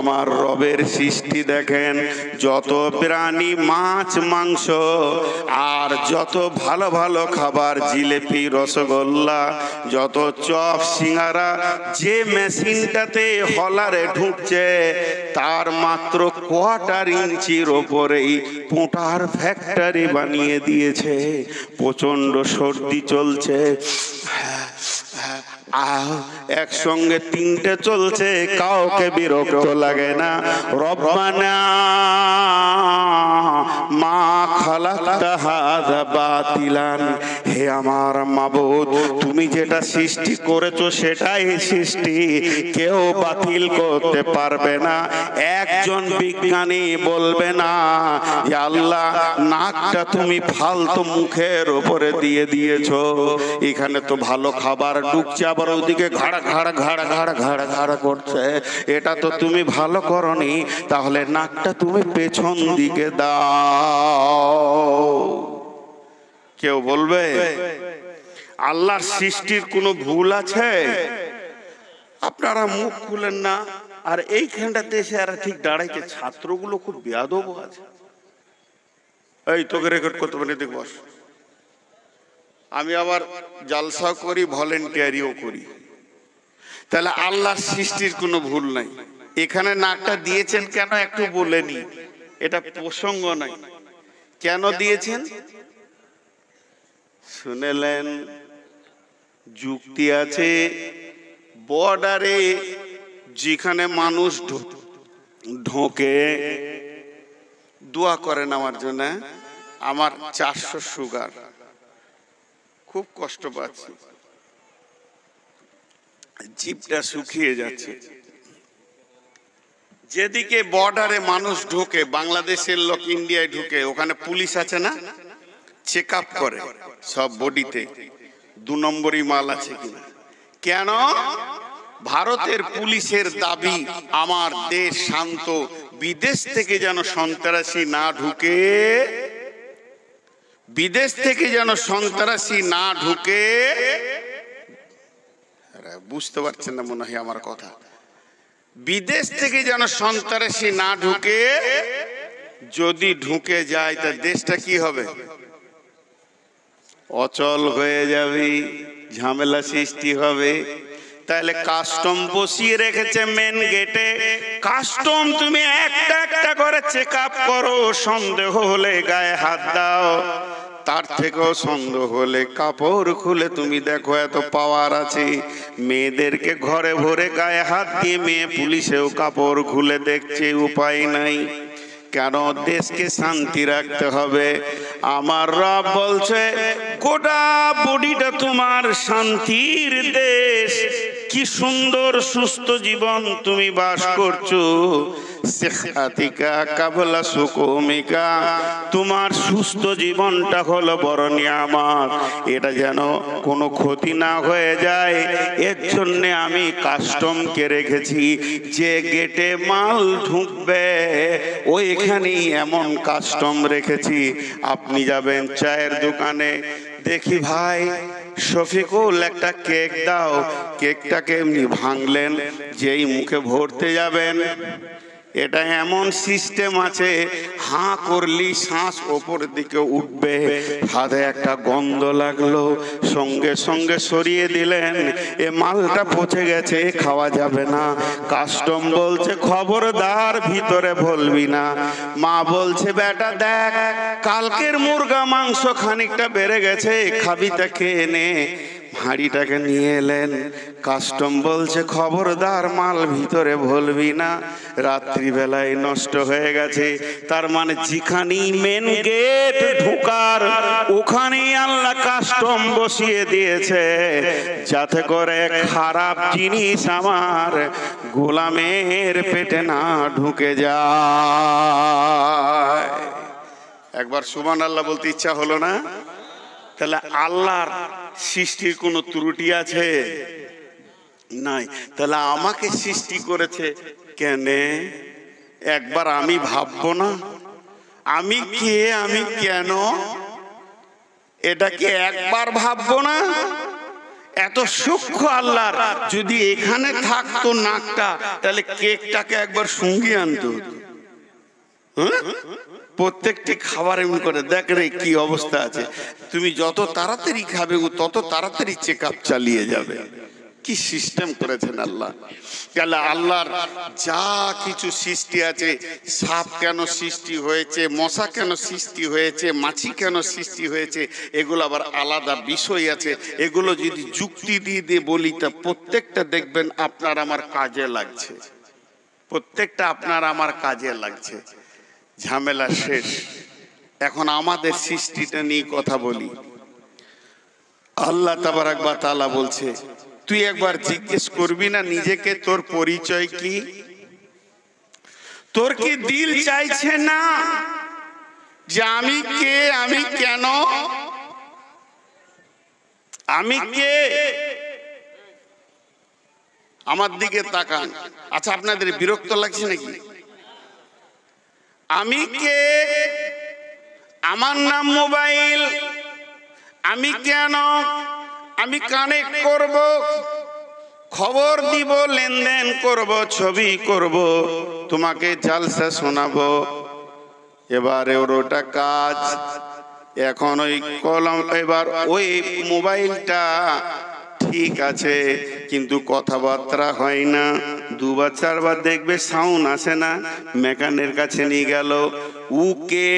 আমার রবের সৃষ্টি দেখেন, যত প্রাণী, মাছ, মাংস, আর যত ভালো ভালো খাবার, জিলেপি, রসগোল্লা, যত চপ, সিঙ্গারা, যে মেশিনটাতে হলারে ঢুকছে তার মাত্র কোয়ার্টার ইঞ্চির ওপরেই পোঁটার ফ্যাক্টরি বানিয়ে দিয়েছে। প্রচন্ড সর্দি চলছে, একসঙ্গে তিনটে চলছে, কাউকে বিরক্ত লাগে না। রব্বানা মা খালাকতা হাযা বাতিলান, হে আমার মাবুদ, তুমি যেটা সৃষ্টি করেছো সেটাই সৃষ্টি, কেউ বাতিল করতে পারবে না। একজন বিজ্ঞানী বলবে না যে আল্লাহ নাকটা তুমি ফালতু মুখের উপরে দিয়ে দিয়েছো, এখানে তো ভালো খাবার ঢুকছে, আবার ওদিকে ঘাড়া ঘাড়া ঘাড়া ঘাড়া ঘাড়া ঘাড়া করছে, এটা তো তুমি ভালো করনি, তাহলে নাকটা তুমি পেছন দিকে দাও। কেউ বলবে আল্লাহর সৃষ্টির কোনো ভুল আছে? আপনারা মুখ খুলেন না, আর এইখানটাতে এসে আর ঠিক দাঁড়াইতে ছাত্রগুলো খুব বেয়াদব আছে। এই তোকে রেকর্ড করতে পারি, দেখ বস। আমি আবার জালসা করি, ভলেন্টিয়ারিও করি, তাহলে আল্লাহর সৃষ্টির কোনো ভুল নাই। এখানে নাকটা দিয়েছেন কেন একটু বলেনি, এটা প্রসঙ্গ নাই। কেন দিয়েছেন শুনেলেন? যুক্তি আছে। বর্ডারে যেখানে মানুষ ঢোকে, দোয়া করেন আমার জন্য, আমার 400 সুগার, খুব কষ্ট পাচ্ছি, জিভটা শুকিয়ে যাচ্ছে। যেদিকে বর্ডারে মানুষ ঢোকে, বাংলাদেশের লোক ইন্ডিয়ায় ঢুকে, ওখানে পুলিশ আছে না, চেক আপ করে সব বডিতে 2 নম্বরই মাল আছে কিনা। কেন? ভারতের পুলিশের দাবি আমার দেশ শান্ত, বিদেশ থেকে যেন সন্ত্রাসী না ঢুকে, বিদেশ থেকে যেন সন্ত্রাসী না ঢুকে। বুঝতে পারছেন না মনে হয় আমার কথা। বিদেশ থেকে যেন সন্ত্রাসী না ঢুকে, যদি ঢুকে যায় তা দেশটা কি হবে? অচল হয়ে যাবে, ঝামেলা সৃষ্টি হবে। তাহলে কাস্টম বসিয়ে রেখেছে মেন গেটে। কাস্টম তুমি একটা একটা করে চেক আপ করো, সন্দেহ হলে গায়ে হাত দাও, তার থেকেও সন্দেহ হলে কাপড় খুলে তুমি দেখো, এত পাওয়ার আছে। মেয়েদেরকে ঘরে ভরে গায়ে হাত দিয়ে মেয়ে পুলিশেও কাপড় খুলে দেখছে, উপায় নাই। কেন? দেশকে শান্তি রাখতে হবে। আমার রব বলছে গোটা বডিটা তোমার শান্তির দেশ, কি সুন্দর সুস্থ জীবন তুমি বাস করছো। সিহাতিকা কাবলা সুকুমিকা, তোমার সুস্থ জীবনটা হলো বড় নিয়ামত। এটা যেন কোনো ক্ষতি না হয়ে যায়, এর জন্য আমি কাস্টমকে রেখেছি। যে গেটে মাল ঢুকবে ওইখানেই এমন কাস্টম রেখেছি। আপনি যাবেন চায়ের দোকানে, দেখি ভাই শফিকুল একটা কেক দাও, কেকটাকে এমনি ভাঙলেন, যেই মুখে ভরতে যাবেন, এটা এমন সিস্টেম আছে, হাঁ করলি শ্বাস ওপর দিকে উঠবে। হাতে একটা গন্ধ লাগলো, সঙ্গে সঙ্গে সরিয়ে দিলেন, এ মালটা পচে গেছে, খাওয়া যাবে না। কাস্টম বলছে খবরদার ভিতরে বলবি না। মা বলছে বেটা দেখ, কালকের মুরগা মাংস খানিকটা বেড়ে গেছে, খাবি তা খেয়ে নে। হাঁড়িটাকে নিয়ে এলেন, কাস্টম বলছে খবরদার মাল ভিতরে ভুলবি না, রাত্রিবেলায় নষ্ট হয়ে গেছে। তার মানে যেখানেই মেন গেট ঢোকার ওখানেই আল্লাহ কাস্টম বসিয়ে দিয়েছে, যাতে করে খারাপ জিনিস আমার গোলামের পেটে না ঢুকে যায়। একবার সুবহানাল্লাহ বলতে ইচ্ছা হলো না? তাহলে আল্লাহর সৃষ্টির কোনো ত্রুটি আছে? নাই। তাহলে আমাকে সৃষ্টি করেছে কেন? একবার আমি ভাববো না আমি কে, আমি কেন? এটা কি একবার ভাববো না? এত সূক্ষ্ম আল্লাহর, যদি এখানে থাকতো নাকটা, তাহলে কেকটাকে একবার সঙ্গে আনতো। প্রত্যেকটি খাবার এমন করে দেখ রে কি অবস্থা আছে। তুমি যত তাড়াতাড়ি খাবে ও তত তাড়াতাড়ি চেক আপ চালিয়ে যাবে। কি সিস্টেম করেছেন আল্লাহ। আল্লাহর যা কিছু সৃষ্টি আছে, সাপ কেন সৃষ্টি হয়েছে, মশা কেন সৃষ্টি হয়েছে, মাছি কেন সৃষ্টি হয়েছে, এগুলো আবার আলাদা বিষয় আছে। এগুলো যদি যুক্তি দিয়ে বলি তা প্রত্যেকটা দেখবেন আপনার আমার কাজে লাগছে, প্রত্যেকটা আপনার আমার কাজে লাগছে। ঝামেলা শেষ। এখন আমাদের সৃষ্টিটা নিয়ে কথা বলি। আল্লাহ তাবারাক ওয়া তাআলা বলছে, তুই একবার জিজ্ঞেস করবি না নিজেকে, তোর পরিচয় কি? তোর কি দিল চাইছে না যে আমি কে, আমি কেন, আমি কে? আমার দিকে তাকান। আচ্ছা, আপনাদের বিরক্ত লাগছে নাকি? আমি কে? আমার নাম মোবাইল। আমি কেন? আমি কানেক্ট করব, খবর দিব, লেনদেন করব, ছবি করব, তোমাকে জালসা শোনাবো। এবারে ওটা কাজ। এখন ওই কলম, এবার ওই মোবাইলটা ঠিক আছে, কিন্তু কথাবার্তা হয় না। দুবার চারবার দেখবে সাউন্ড আসে না, মেকানের কাছে নিয়ে গেল। উকে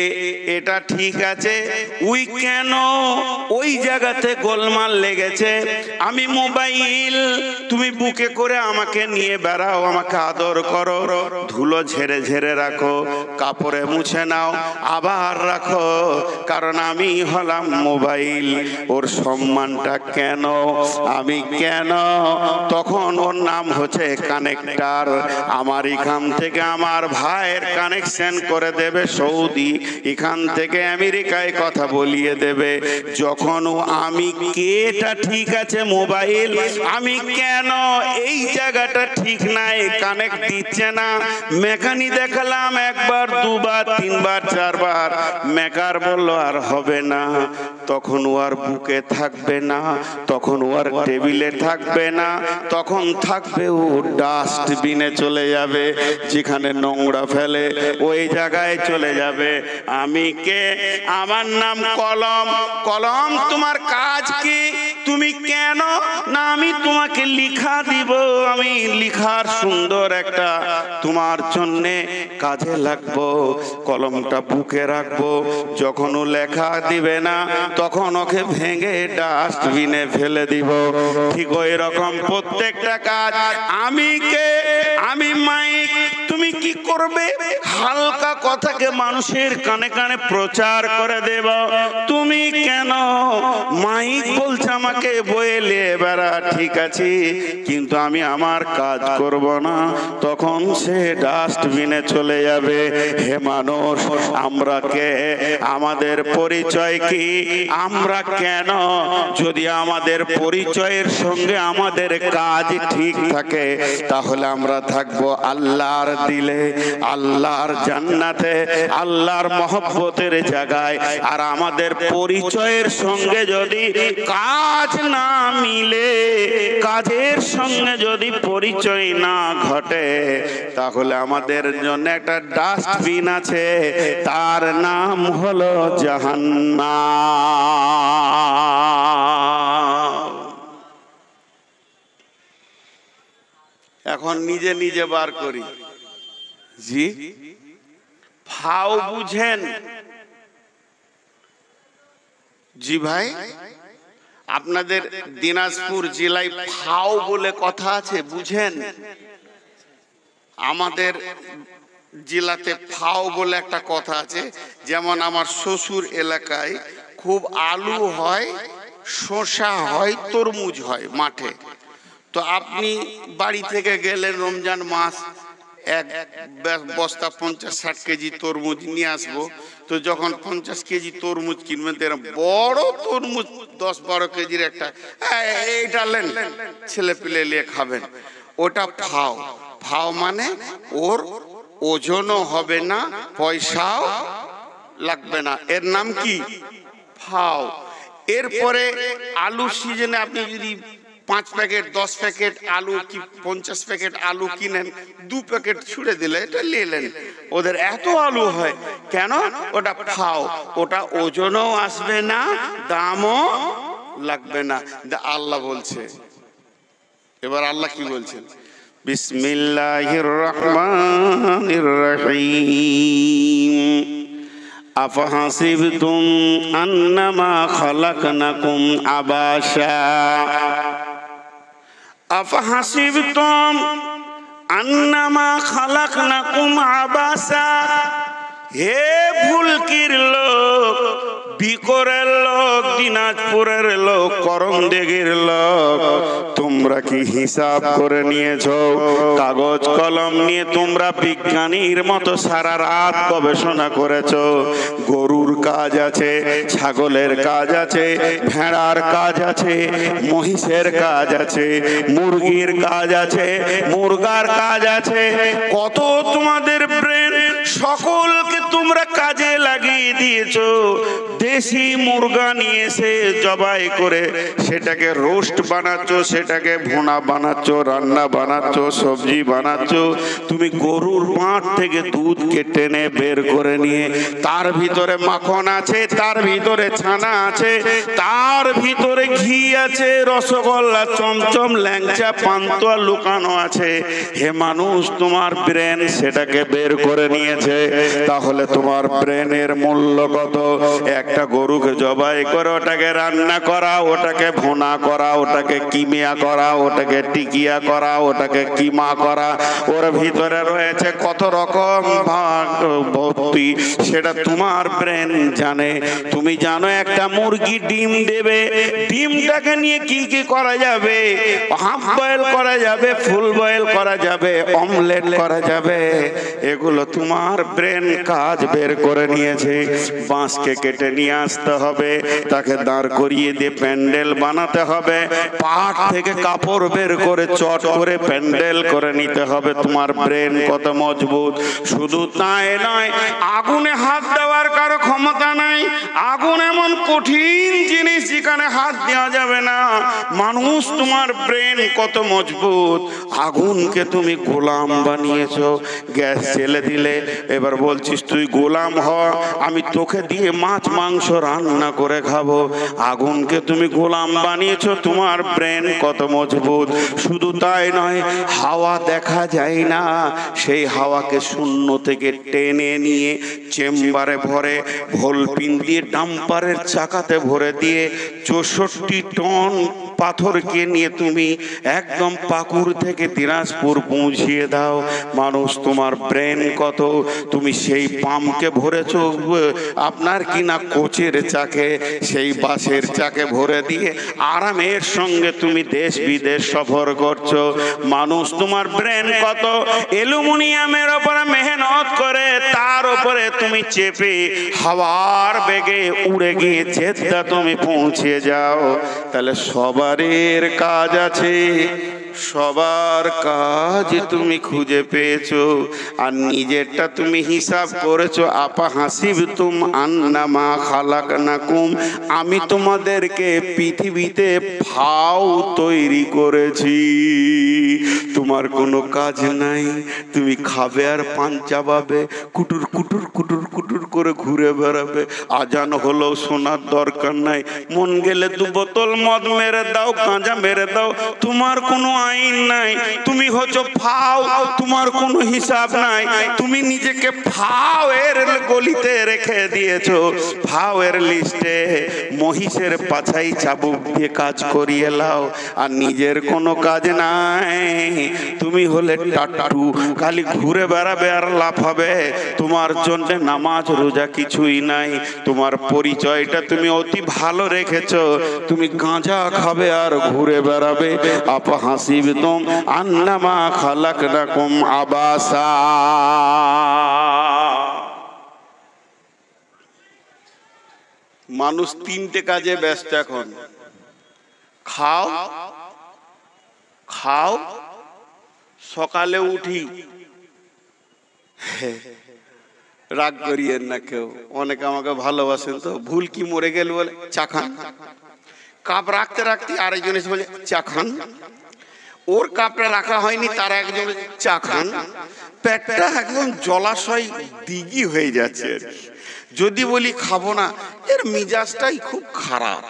এটা ঠিক আছে, উই কেন? ওই জায়গাতে গোলমাল লেগেছে। আমি মোবাইল, তুমি বুকে করে আমাকে নিয়ে বেড়াও, আমাকে আদর করো, ধুলো ঝেড়ে ঝেড়ে রাখো, কাপড়ে মুছে নাও, আবার রাখো, কারণ আমি হলাম মোবাইল। ওর সম্মানটা কেন, আমি কেন? তখন ওর নাম হচ্ছে কানেক্টার। আমার এখান থেকে আমার ভাইয়ের কানেকশন করে দেবে সৌদি, এখান থেকে আমেরিকায় কথা বলিয়ে দেবে। যখন ও আমি কেটা ঠিক আছে মোবাইল, আমি কেন এই জায়গাটা ঠিক নাই, কানেক্ট দিচ্ছে না। মেকানি দেখালাম একবার, দুবার, তিনবার, চারবার, মেকার বলল আর হবে না। তখন ও আর বুকে থাকবে না, তখন ও আর টেবিলে থাকবে না, তখন থাকবে ও ডাস্টবিনে চলে যাবে। যেখানে নোংরা ফেলে ওই জায়গায় চলে যাবে। আমি কে? আমার নাম কলম। কলম, তোমার কাজ কি? তুমি কেন? না, আমি তোমাকে লিখা দিব, আমি লিখার সুন্দর একটা তোমার জন্যে কাজে লাগবো। কলমটা বুকে রাখবো, যখন ও লেখা দিবে না তখন ওকে ভেঙে ডাস্টবিনে ফেলে দিব। ঠিক ওই রকম প্রত্যেকটা কাজ। আমি কে? আমি মাইক। তুমি কি করবে? হালকা কথাকে মানুষের কানে কানে প্রচার করে দেব। তুমি কেন? মাইক বলছে আমাকে বয়ে নিয়ে বেড়া, ঠিক আছে, কিন্তু আমি আমার কাজ করব না, তখন সে ডাস্টবিনে চলে যাবে। হে মানুষ, আমরা কে? আমাদের পরিচয় কি? আমরা কেন? যদি আমাদের পরিচয়ের সঙ্গে আমাদের কাজ ঠিক থাকে, তাহলে আমরা থাকবো আল্লাহর দিলে, আল্লাহর জান্নাতে, আল্লাহর মহব্বতের জায়গায়। আর আমাদের পরিচয়ের সঙ্গে যদি কাজ না মিলে, কাজের সঙ্গে যদি পরিচয় না ঘটে, তাহলে আমাদের জন্য একটা ডাস্টবিন আছে, তার নাম হলো জাহান্নাম। এখন নিজে নিজে বার করি। জি, ফাও বুঝেন? জি ভাই, আপনাদের দিনাজপুর জেলায় ফাও বলে কথা আছে, বুঝেন? আমাদের জেলাতে ফাও বলে একটা কথা আছে। যেমন আমার শ্বশুর এলাকায় খুব আলু হয়, শসা হয়, তরমুজ হয় মাঠে। তো আপনি বাড়ি থেকে গেলেন রমজান মাস, এক বস্তা 50-60 কেজি তরমুজ নিয়ে আসবো। তো যখন 50 কেজি তরমুজ কিনবেন, বড় তরমুজ 10-12 কেজির একটা, এইটা নেন, ছেলে পেলে নিয়ে খাবেন। ওটা ফাও। ফাও মানে ওর ওজনও হবে না, পয়সাও লাগবে না, এর নাম কি? ফাও। এরপরে আলু সিজনে আপনি যদি 5 প্যাকেট 10 প্যাকেট আলু কি 50 প্যাকেট আলু কিনেন, 2 প্যাকেট ছুড়ে দিলে এটা নিলেন। ওদের এত আলু হয় কেন? ওটা ফাও, ওটা ওজনও আসবে না, দামও লাগবে না। আল্লাহ বলছে, এবার আল্লাহ কি বলছেন? বিসমিল্লাহির রহমানির রহিম। আফাহাসিবতুম আন্নামা খালাকনাকুম আবাসা। আফাহাসিবতুম আন্নামা খালাকনাকুম আবাসা। হে ভুলকির লোক, বিকরের লোক, দিনাজপুরের লোক, করমদিঘির লোক, তোমরা কি হিসাব করে নিয়েছো? কাগজ কলম নিয়ে তোমরা বিজ্ঞানীর মতো সারা রাত গবেষণা করেছো। গরুর কাজ আছে, ছাগলের কাজ আছে, ভেড়ার কাজ আছে, মহিষের কাজ আছে, মুরগির কাজ আছে, মুরগার কাজ আছে। কত তোমাদের ব্রেন, সকলকে তোমরা কাজে লাগিয়ে দিয়েছো। দেশি মুরগা নিয়ে এসে জবাই করে সেটাকে রোস্ট বানাচ্ছ, সেটাকে ভুনা বানাচ্ছ, রান্না বানাচ্ছ, সবজি বানাচ্ছ। তুমি গরুর মাঠ থেকে দুধকে টেনে বের করে নিয়ে তার ভিতরে মাখন আছে, তার ভিতরে ছানা আছে, তার ভিতরে ঘি আছে, রসগোল্লা, চমচম, ল্যাংচা, পান্তুয়া লুকানো আছে। হে মানুষ, তোমার ব্রেন সেটাকে বের করে নিয়েছে। তাহলে তোমার ব্রেনের মূল্য কত? একটা গরুকে জবাই করে ওটাকে রান্না করা, ওটাকে ভুনা করা, ওটাকে কিমিয়া করা, ওটাকে টিকিয়া করা, ওটাকে কিমা করা, ওর ভিতরে রয়েছে কত রকম ভক্তি, সেটা তোমার ব্রেন জানে। তুমি জানো একটা মুরগি ডিম দেবে, ডিমটাকে নিয়ে কি কি করা যাবে? হাফ বয়েল করা যাবে, ফুল বয়েল করা যাবে, অমলেট করা যাবে। এগুলো তোমার ব্রেন কাজ বের করে নিয়েছে। বাঁশকে কেটে নিয়ে আসতে হবে, তাকে দাঁড় করিয়ে দিয়ে প্যান্ডেল বানাতে হবে, পাট থেকে কাপড় বের করে চট করে প্যান্ডেল করে নিতে হবে। তোমার ব্রেন কত মজবুত! শুধু তাই নয়, আগুনে হাত দেওয়ার কারো ক্ষমতা নাই। আগুন এমন কঠিন জিনিস যেখানে হাত দেওয়া যাবে না। মানুষ, তোমার ব্রেন কত মজবুত! আগুনকে তুমি গোলাম বানিয়েছো। গ্যাস জ্বেলে দিলে এবার বলছিস তুই গোলাম হ, আমি তোকে দিয়ে মাছ মাংস রান্না করে খাবো। আগুনকে তুমি গোলাম বানিয়েছো। তোমার ব্রেন কত মজবুত! শুধু তাই নয়, হাওয়া দেখা যায় না, সেই হাওয়াকে শূন্য থেকে টেনে নিয়ে চেম্বারে ভরে, ভোলপিন দিয়ে ডাম্পারের চাকাতে ভরে দিয়ে 64 টন পাথরকে নিয়ে তুমি একদম পাকুড় থেকে দিনাজপুর পৌঁছিয়ে দাও। মানুষ, তোমার ব্রেন কত! তুমি সেই পাম্পকে ভরেছো আপনার কিনা কোচের চাকে, সেই বাসের চাকে ভরে দিয়ে আরামের সঙ্গে তুমি দেশ বিদেশ সফর করছো। মানুষ, তোমার ব্রেন কত! অ্যালুমিনিয়ামের ওপরে মেহনত করে তার উপরে তুমি চেপে হাওয়ার বেগে উড়ে গিয়ে জেদ্দা তুমি পৌঁছে যাও। তাহলে সবারের কাজ আছে, সবার কাজ তুমি খুঁজে পেয়েছো, আর নিজেরটা তুমি হিসাব করেছো। আপা হাসিবতুম আন্নামা খালাকনাকুম, আমি তোমাদেরকে পৃথিবীতে ফাও তৈরি করেছি। তোমার কোনো কাজ নাই, তুমি খাবে আর পান চাবাবে, কুটুর কুটুর কুটুর কুটুর করে ঘুরে বেড়াবে। আজান হলেও শোনার দরকার নাই। মন গেলে 2 বোতল মদ মেরে দাও, গাঁজা মেরে দাও, তোমার কোনো আইন নাই। তুমি হচ্ছে ফাও, তোমার কোনো হিসাব নাই। তুমি নিজেকে ফাও এর গলিতে রেখে দিয়েছো, ফাও এর লিস্টে। মহিষের পাছাই চাবুক দিয়ে কাজ করিয়ে লাও, আর নিজের কোনো কাজ নাই। তুমি হলে টাট্টু, খালি ঘুরে বেড়াবে আর লাফাবে। তোমার জন্য নামাজ রোজা কিছুই নাই। তোমার পরিচয়টা তুমি অতি ভালো রেখেছো, তুমি গাঁজা খাবে আর ঘুরে বেড়াবে। আপা হাসিবতুম আন্নামা খালাকনাকুম আবাসা। মানুষ 3টে কাজে ব্যস্ত এখন। খাও, খাও, সকালে উঠি। রাগ করিয়েন না কেউ, অনেকে আমাকে ভালোবাসেন তো। ভুল কি মরে গেল বলে চা খান। কাপ রাখতে রাখতে আরেকজন এসে বলে চা খান। ওর কাপটা রাখা হয়নি, তার একজন চা খান। পেটটা একদম জলাশয় দিঘি হয়ে যাচ্ছে। যদি বলি খাবো না, এর মিজাজটাই খুব খারাপ,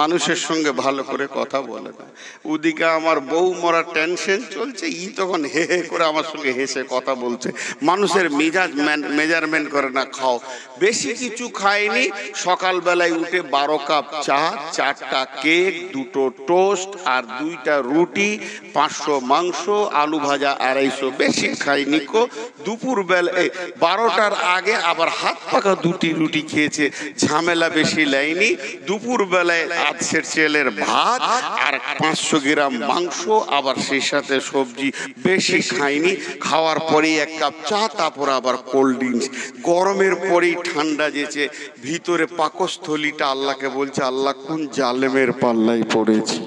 মানুষের সঙ্গে ভালো করে কথা বলে না। ওদিকে আমার বউ মরার টেনশন চলছে, ই তখন হে হে করে আমার সঙ্গে হেসে কথা বলছে। মানুষের মিজাজ মেজারমেন্ট করে না। খাও, বেশি কিছু খায়নি। সকালবেলায় উঠে 12 কাপ চা, 4টা কেক, 2টো টোস্ট আর 2টা রুটি, 500 মাংস, আলু ভাজা 250, বেশি খায়নি কো। দুপুর বেলায় 12টার আগে আবার হাত পাকা 2টি রুটি খেয়েছে, ঝামেলা বেশি লাইনি। দুপুর বেলায় আধসের চেলের ভাত আর 500 গ্রাম মাংস, আবার সেই সাথে সবজি, বেশি খাইনি। খাওয়ার পরেই 1 কাপ চা, তারপর আবার কোল্ড ড্রিঙ্কস। গরমের পরেই ঠান্ডা যেছে, ভিতরে পাকস্থলীটা আল্লাহকে বলছে, আল্লাহ কোন জালেমের পাল্লায় পড়েছি।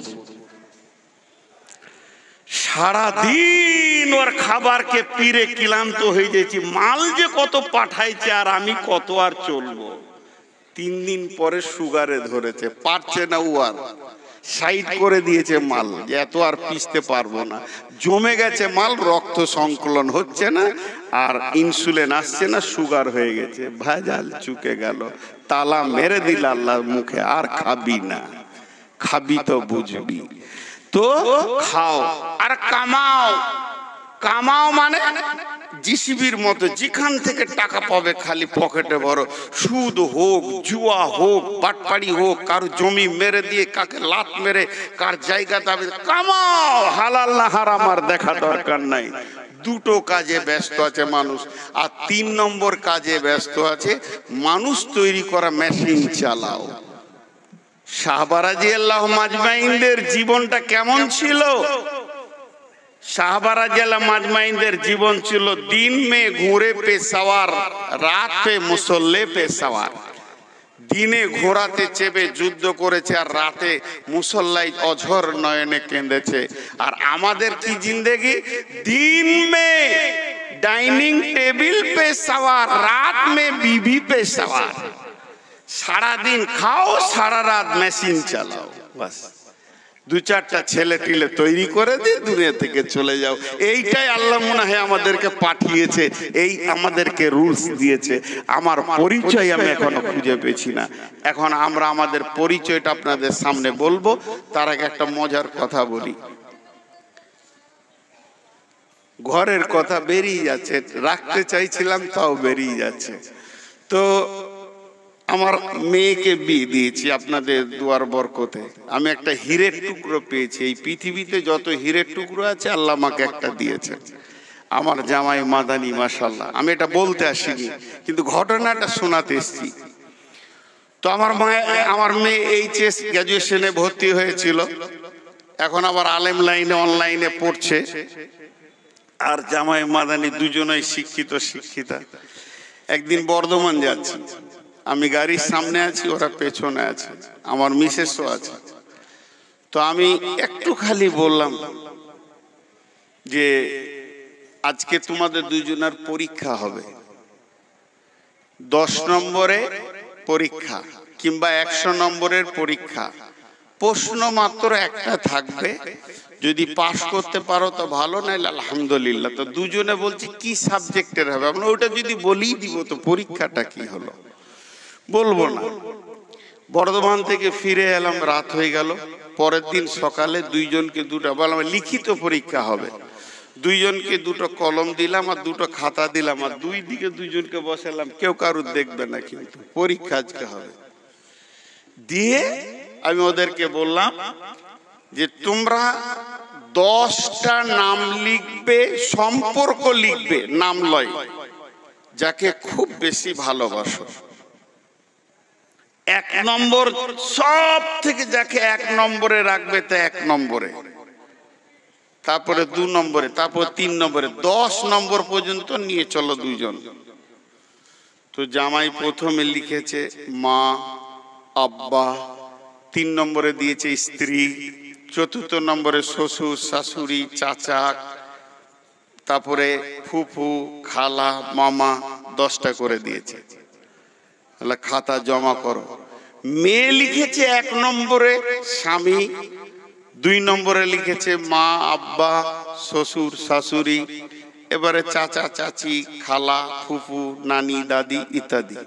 সারাদিন ওর খাবারকে পিরে ক্লান্ত হয়ে যাচ্ছি। মাল যে কত পাঠাইছে আর আমি কত আর চলবো। 3 দিন পরে সুগারে ধরেছে, পারছে না, ও আর সাইড করে দিয়েছে মাল, এত আর পিষতে পারবো না। জমে গেছে মাল, রক্ত সংকলন হচ্ছে না, আর ইনসুলিন আসছে না, সুগার হয়ে গেছে। ভেজাল চুকে গেল, তালা মেরে দিল আল্লাহর মুখে, আর খাবি না। খাবি তো বুঝবি। তো খাও আর কামাও। কামাও মানে জিসিবির মতো, যেখান থেকে টাকা পাবে খালি পকেটে ভরো। সুদ হোক, জুয়া হোক, বাটপাড়ি হোক, কার জমি মেরে দিয়ে, কাকে লাত মেরে কার জায়গা দাবি, কামাও। হালাল না হারাম আর দেখা দরকার নাই। 2টো কাজে ব্যস্ত আছে মানুষ। আর 3 নম্বর কাজে ব্যস্ত আছে মানুষ তৈরি করা মেশিন চালাও। সাহাবা রাদিয়াল্লাহু মাজমাইনদের জীবনটা কেমন ছিল? সাহাবা রাদিয়াল্লাহু মাজমাইনদের জীবন ছিল দিন মে ঘোড়ে পে সওয়ার, রাত পে মুসল্লে পে সওয়ার। দিনে ঘোড়াতে চেপে যুদ্ধ করেছে, আর রাতে মুসল্লায় অঝর নয়নে কেঁদেছে। আর আমাদের কি জিন্দেগি? দিন মে ডাইনিং টেবিল পে সওয়ার, রাত মে বিবি পে সওয়ার। সারাদিন খাও, সারা রাত মেশিন চালাও, বাস। 2-4টা ছেলে টিলে তৈরি করে দিয়ে দুনিয়া থেকে চলে যাও। এইটাই আল্লাহ মনে হয় আমাদেরকে পাঠিয়েছে, এই আমাদেরকে রুলস দিয়েছে। আমার পরিচয় আমি এখনো খুঁজে পেয়েছি না। এখন আমরা আমাদের পরিচয়টা আপনাদের সামনে বলবো, তার আগে একটা মজার কথা বলি। ঘরের কথা বেরিয়ে যাচ্ছে, রাখতে চাইছিলাম তাও বেরিয়ে যাচ্ছে। তো আমার মেয়েকে বিয়ে দিয়েছি আপনাদের দুয়ার বরকতে। আমি একটা হীরের টুকরো পেয়েছি। এই পৃথিবীতে যত হীরের টুকরো আছে আল্লাহ আমাকে একটা দিয়েছে। আমার জামাই মাদানী, মাশাআল্লাহ। আমি এটা বলতে আসিনি, কিন্তু ঘটনাটা শোনাতে এসেছি। তো আমার মেয়ে এইচএস গ্র্যাজুয়েশনে ভর্তি হয়েছিল, এখন আবার আলেম লাইনে অনলাইনে পড়ছে। আর জামাই মাদানী দুজনেই শিক্ষিতা। একদিন বর্ধমান যাচ্ছি, আমি গাড়ির সামনে আছি, ওরা পেছনে আছে, আমার মিসেসও আছে। তো আমি একটু খালি বললাম যে আজকে তোমাদের দুজনের পরীক্ষা হবে, 10 নম্বরে পরীক্ষা কিংবা 100 নম্বরের পরীক্ষা। প্রশ্ন মাত্র একটা থাকবে, যদি পাস করতে পারো তো ভালো, নাইলে আলহামদুলিল্লাহ। তো দুজনে বলছি কি সাবজেক্টের হবে? আমরা ওটা যদি বলেই দিব তো পরীক্ষাটা কি হলো? বলবো না। বর্ধমান থেকে ফিরে এলাম, রাত হয়ে গেল। পরের দিন সকালে দুইজনকে দুটো বললাম লিখিত পরীক্ষা হবে। দুইজনকে 2টো কলম দিলাম আর 2টো খাতা দিলাম, আর 2 দিকে দুইজনকে বসালাম, কেউ কারুর দেখবে না, কিন্তু পরীক্ষা আজকে হবে। দিয়ে আমি ওদেরকে বললাম যে তোমরা 10টা নাম লিখবে, সম্পর্ক লিখবে, নাম লয়, যাকে খুব বেশি ভালোবাসো। 1 নম্বর সব থেকে যাকে 1 নম্বরে রাখবে তা 1 নম্বরে, তারপরে 2 নম্বরে, তারপর 3 নম্বরে, 10 নম্বর পর্যন্ত নিয়ে চলো দুইজন। তো জামাই প্রথমে লিখেছে মা, আব্বা, 3 নম্বরে দিয়েছে স্ত্রী, 4র্থ নম্বরে শ্বশুর, শাশুড়ি, চাচা, তারপরে ফুফু, খালা, মামা, 10টা করে দিয়েছে। খাতা জমা করো। মেয়ে লিখেছে 1 নম্বরে স্বামী, 2 নম্বরে লিখেছে মা, আব্বা, শ্বশুর, শাশুড়ি, এবারে চাচা, চাচি, খালা, ফুফু, নানি, দাদি ইত্যাদি।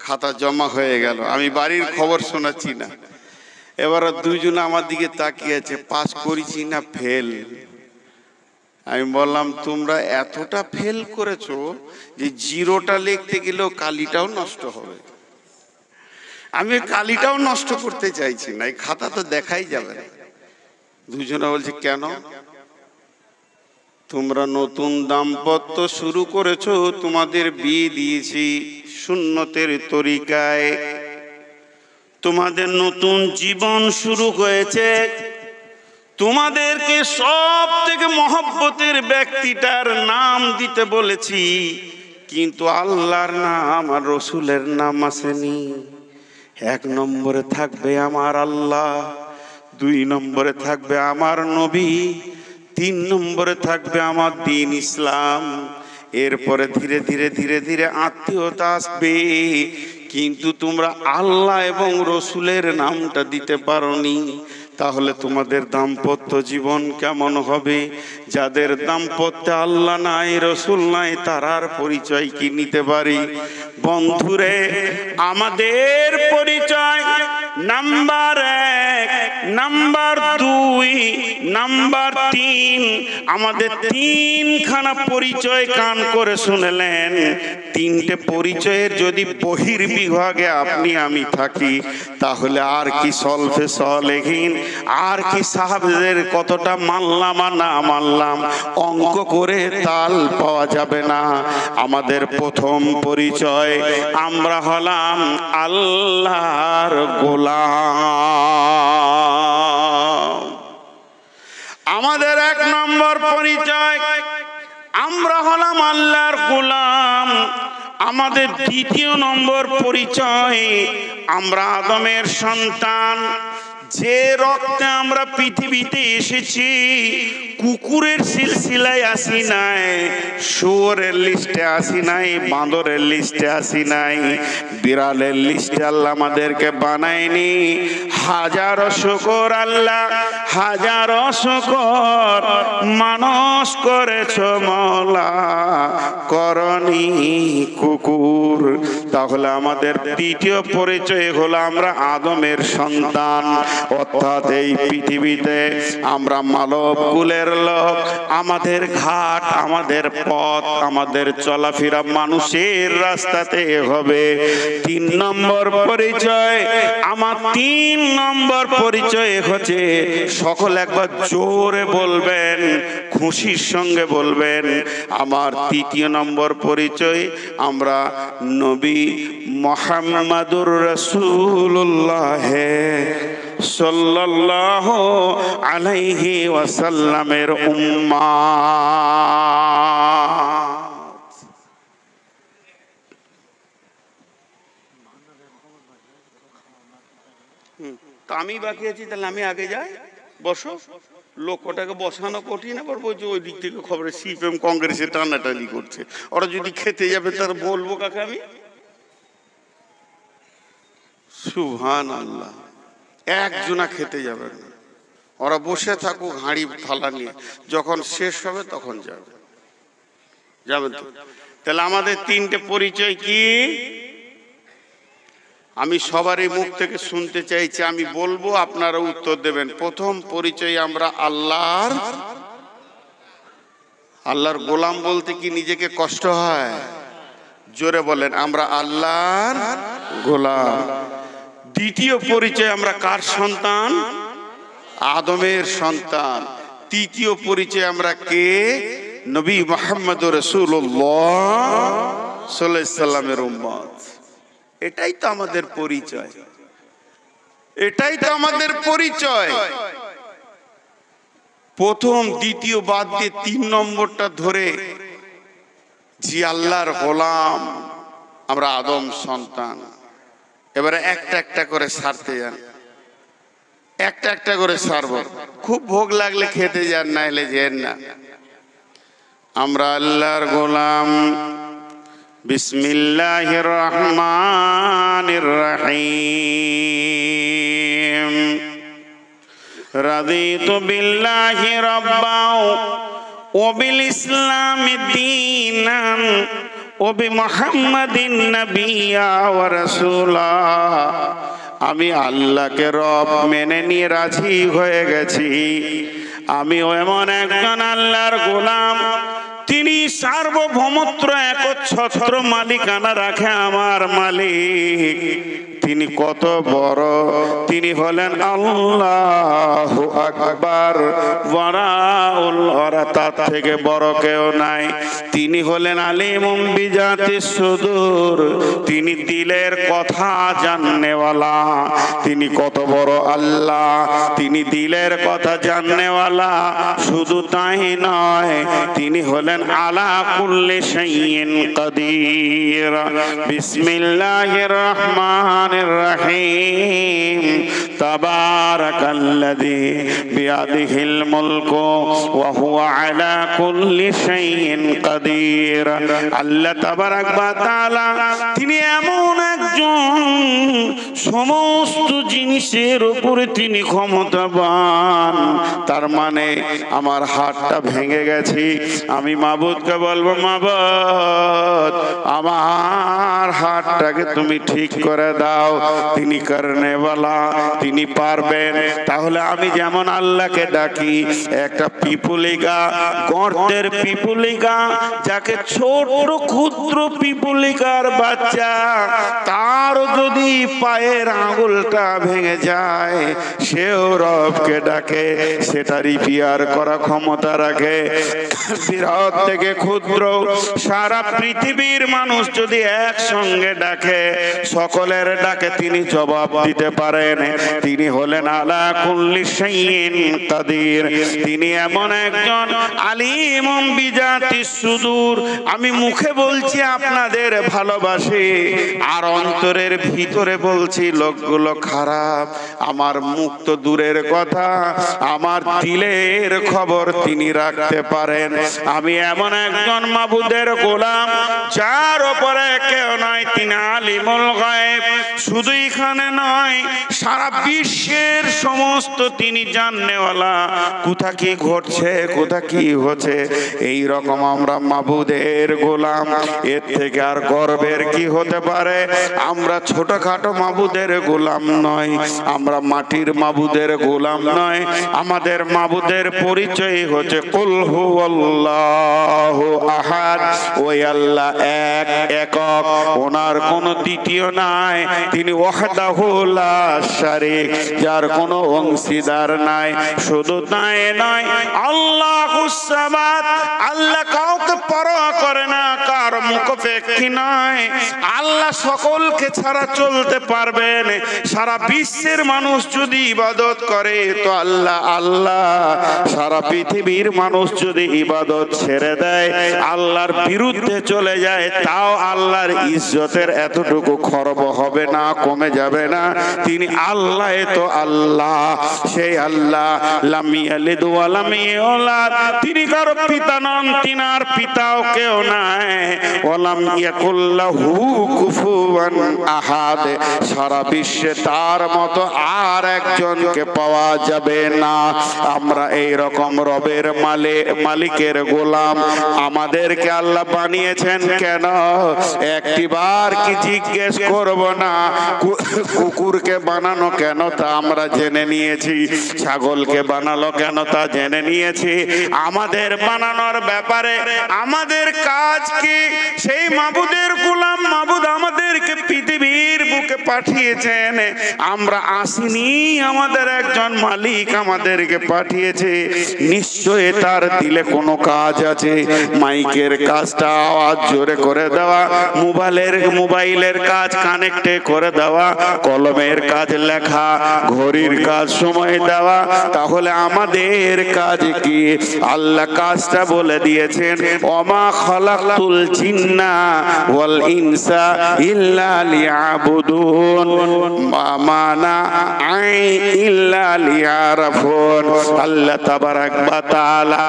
খাতা জমা হয়ে গেল। আমি বাড়ির খবর শোনাচ্ছি না। এবার দুইজন আমার দিকে তাকিয়ে আছে, পাস করেছি না ফেল। আমি বললাম তোমরা এতটা ফেল করেছো যে জিরোটা লিখতে গেলেও কালিটাও নষ্ট হবে। আমি কালিটাও নষ্ট করতে চাইছি না, এই খাতা তো দেখাই যাবে না। দুজনে বলছে কেন? তোমরা নতুন দাম্পত্য শুরু করেছো, তোমাদের বিয়ে দিয়েছি সুন্নতের তরিকায়, তোমাদের নতুন জীবন শুরু হয়েছে, তোমাদেরকে সব থেকে মহব্বতের ব্যক্তিটার নাম দিতে বলেছি, কিন্তু আল্লাহর নাম আর রসুলের নাম আসেনি। 1 নম্বরে থাকবে আমার আল্লাহ, 2 নম্বরে থাকবে আমার নবী, 3 নম্বরে থাকবে আমার দ্বীন ইসলাম। এরপরে ধীরে ধীরে ধীরে ধীরে আত্মীয়তা আসবে, কিন্তু তোমরা আল্লাহ এবং রসুলের নামটা দিতে পারোনি। তাহলে তোমাদের দাম্পত্য জীবন কেমন হবে? যাদের দাম্পত্যে আল্লাহ নাই, রসুল নাই, তারার পরিচয় কি নিতে পারি? বন্ধুরে, আমাদের পরিচয় নাম্বার 1, নাম্বার 2, নাম্বার 3, আমাদের 3খানা পরিচয় কান করে শুনলেন। 3টে পরিচয়ের যদি বহির্বিভাগে আপনি আমি থাকি, তাহলে আর কি সলফে সলেহিন, আর কি সাহাবীদের কতটা মানলাম আর না মানলাম, অঙ্ক করে তাল পাওয়া যাবে না। আমাদের প্রথম পরিচয়, আমরা হলাম আল্লাহর গোলাম। আমাদের 1 নম্বর পরিচয়, আমরা হলাম আল্লাহর গোলাম। আমাদের 2য় নম্বর পরিচয়, আমরা আদমের সন্তান। যে রক্তে আমরা পৃথিবীতে এসেছি, কুকুরের সিলসিলায় আসি নাই, শুয়োরের লিস্টে আসি নাই, বাঁদরের লিস্টে আসি নাই, বিড়ালের লিস্টে আল্লাহ আমাদেরকে বানায়নি। হাজারো শুকর আল্লাহ, হাজারো শুকর, মানুষ করেছ মওলা, করনি কুকুর। তাহলে আমাদের 3য় পরিচয় হলো আমরা আদমের সন্তান, অর্থাৎ এই পৃথিবীতে আমরা মানব কুলের লোক। আমাদের ঘাট, আমাদের পথ, আমাদের চলাফেরা মানুষের রাস্তাতে হবে। 3 নম্বর পরিচয়, আমার 3 নম্বর পরিচয় হচ্ছে, সকল একবার জোরে বলবেন, খুশির সঙ্গে বলবেন, আমার 3য় নম্বর পরিচয়, আমরা নবী মুহাম্মাদুর রাসূলুল্লাহ সাল্লাল্লাহু আলাইহি ওয়াসাল্লামের উম্মাত। তা আমি বাকি আছি, তাহলে আমি আগে যাই। বসো। লোকটাকে বসানো কঠিন, আবার বলছে ওই দিক থেকে খবরে সিপিএম কংগ্রেসে টানাটানি করছে। ওরা যদি খেতে যাবে তার বলবো কাকে আমি? সুবহানাল্লাহ। একজনা খেতে যাবে না, ওরা বসে থাকুক হাঁড়ি থালা নিয়ে, যখন শেষ হবে তখন যাবে। যাবেন তো? তাহলে আমাদের 3টে পরিচয় কি? আমি সবারই মুখ থেকে শুনতে চাইছি, আমি বলবো, আপনারা উত্তর দেবেন। প্রথম পরিচয়, আমরা আল্লাহর গোলাম। বলতে কি নিজেকে কষ্ট হয়? জোরে বলেন, আমরা আল্লাহর গোলাম। 2য় পরিচয়, আমরা কার সন্তান? আদমের সন্তান। 3য় পরিচয়, আমরা কে? নবী মুহাম্মদুর রাসূলুল্লাহ সাল্লাল্লাহু আলাইহি সাল্লামের উম্মত। এটাই তো আমাদের পরিচয়, এটাই তো আমাদের পরিচয়। প্রথম, দ্বিতীয় বাদ দিয়ে 3 নম্বরটা ধরে, জি আল্লাহর গোলাম, আমরা আদম সন্তান। এবারে একটা একটা করে সারতে যান, একটা একটা করে সারব। খুব ভোগ লাগলে খেতে যান, না হলে যেন না। আমরা আল্লাহর গোলাম, বিসমিল্লাহির রহমানির রহিম। রাদিতু বিল্লাহি রাব্বাও ওয়া বিল ইসলামি দীনান ওয়া বিমুহাম্মাদিন নাবিয়্যা ওয়া রাসূলা। আমি আল্লাহকে রব মেনে নিয়ে রাজি হয়ে গেছি। আমি এমন একজন আল্লাহর গোলাম, তিনি সার্বভৌমত্ব একচ্ছত্র মালিকানা রাখে আমার মালিক। তিনি কত বড়, তিনি হলেন আল্লাহু আকবার, ওয়ারাউল ওয়ারা, তার থেকে বড় কেউ নাই। তিনি হলেন আলিমুম বিজাতিস সুদূর, তিনি দিলের কথা জাননেওয়ালা। তিনি কত বড় আল্লাহ, তিনি দিলের কথা জাননেওয়ালা। শুধু তাই নয়, তিনি হলেন আলা কুল্লি শাইইন কাদির। বিসমিল্লাহির রহমানির রহিম। তাবারাকাল্লাযী বিয়াদিহিল মুলকু ওয়া হুয়া আলা কুল্লি শাইইন কাদির। আল্লাহ তাবারাক ওয়া তাআলা তিনি এমন একজন, সমস্ত জিনিসের উপরে তিনি ক্ষমতাবান। তার মানে আমার হাতটা ভেঙে গেছে, আমি মাবুদকে বলবো, মাবুদ আমার হাতটাকে তুমি ঠিক করে দাও। তিনি করনেওয়ালা, তিনি পারবেন। তাহলে আমি যেমন আল্লাহকে ডাকি, একটা পিপুলিকা, গর্তের পিপুলিকা, যাকে ছোট ক্ষুদ্র পিপুলিকার বাচ্চা, তার যদি পায়ের আঙুলটা ভেঙে যায়, সেও রবকে ডাকে, সেটা রিপেয়ার করা ক্ষমতা রাখে। বৃহৎ থেকে ক্ষুদ্র সারা পৃথিবীর মানুষ যদি একসঙ্গে ডাকে, সকলের ডাকে তিনি জবাব দিতে পারেন। তিনি হলেন আলা কুল্লি শাইইন কাদির। তিনি এমন একজন আলিমুম বিজাতিস সুদূর। আমি মুখে বলছি আপনাদের ভালোবাসি, আর অন্তরের ভিতরে বলছি লোকগুলো খারাপ। আমার মুখ তো দূরের কথা, আমার দিলের খবর তিনি রাখতে পারেন। আমি এমন একজন মাবুদের গোলাম, যার উপরে কেউ নয়। তিনি আলিমুল গায়ব। শুধু এখানে নয়, সারা বিশ্বের সমস্ত তিনি জাননেওয়ালা। কোথা কি ঘটছে, কোথা কি হচ্ছে, এই রকম আমরা মাবুদের গোলাম। এর থেকে আর গর্বের কি হতে পারে? আমরা ছোটখাটো মাবুদের গোলাম নয়, আমরা মাটির মাবুদের গোলাম নয়। আমাদের মাবুদের পরিচয় হচ্ছে কুল হুয়াল্লাহু আহাদ। ওই আল্লাহ এক, একক, ওনার কোনো দ্বিতীয় নাই। তিনি ওয়াহদাহু লা শারীক, যার কোনো অংশীদার নাই। শুধু তাই নয়, আল্লাহুস সামাদ, আল্লাহ কাউকে পরোয়া করে না, কার মুখাপেক্ষী নয়। আল্লাহ সকলকে ছাড়া চলতে পারবেন। সারা বিশ্বের মানুষ যদি ইবাদত করে তো আল্লাহ আল্লাহ, সারা পৃথিবীর মানুষ যদি ইবাদত ছেড়ে দেয়, আল্লাহর বিরুদ্ধে চলে যায়, তাও আল্লাহর ইজ্জতের এতটুকু খর্ব হবে না, কমে যাবে না। তিনি আল্লাহ, তো আল্লাহ, সেই আল্লাহ লাম ইয়ালিদ ওয়া লাম ইউলাদ, তিনি কারো পিতা নন, তিনার পিতাও কেউ নাই। ওয়া লাম ইয়াকুল লাহু কুফুয়ান আহাদ, সারা বিশ্বে তার মতো আর একজনকে পাওয়া যাবে না। আমরা এই রকম রবের মালিকের গোলাম। আমাদেরকে আল্লাহ বানিয়েছেন কেন? একটিবার কি জিজ্ঞেস করব না? কুকুরকে বানানো কেন তা আমরা জেনে নিয়েছি, ছাগলকে বানালো কেন তা জেনে নিয়েছি। আমাদের বানানোর ব্যাপারে আমাদের কাজ কি? সেই মাবুদের গোলাম। মাবুদ আমাদেরকে পৃথিবীর বুকে পাঠিয়েছেন, আমরা আসিনি, আমাদের একজন মালিক আমাদেরকে পাঠিয়েছে। নিশ্চয়ই তার দিলে কোনো কাজ আছে। মাইকের কাজটা আওয়াজ জোরে করে দেওয়া, মোবাইলের কাজ কানেক্টে করে দেওয়া, কলমের কাজ লেখা, ঘড়ির কাজ সময় দেওয়া। তাহলে আমাদের কাজ কি? আল্লাহ কাজটা বলে দিয়েছেন, ওমা খালাকতুল জিন্না ওয়াল ইনসা ইল্লা লিয়াবুদুন। ইয়াবুদুন মানা আই ইল্লা লিয়ারাফুন। আল্লাহ তাবারাক ওয়া তাআলা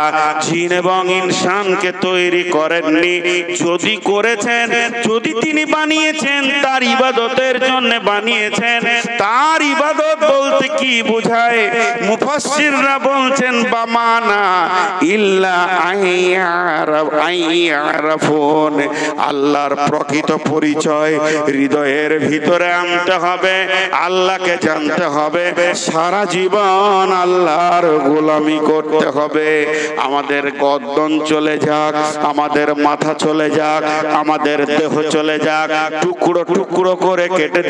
জিন এবং ইনসানকে তৈরি করেননি, যদি করেছেন, যদি তিনি বানিয়েছেন তার ইবাদতের জন্য বানিয়েছেন। তার ইবাদত বলতে কি বোঝায়? মুফাসসিররা বলছেন বামানা ইল্লা আইয়ারাফুন, আল্লাহর প্রকৃত পরিচয় হৃদয়ের ভিতরে আনতে হবে, আল্লাহকে জানতে হবে, সারা জীবন আল্লাহর গোলামি করতে হবে। আমাদের গর্দন চলে যাক, আমাদের মাথা চলে যাক, আমাদের দেহ চলে যাক, টুকরো টুকরো করে কেটে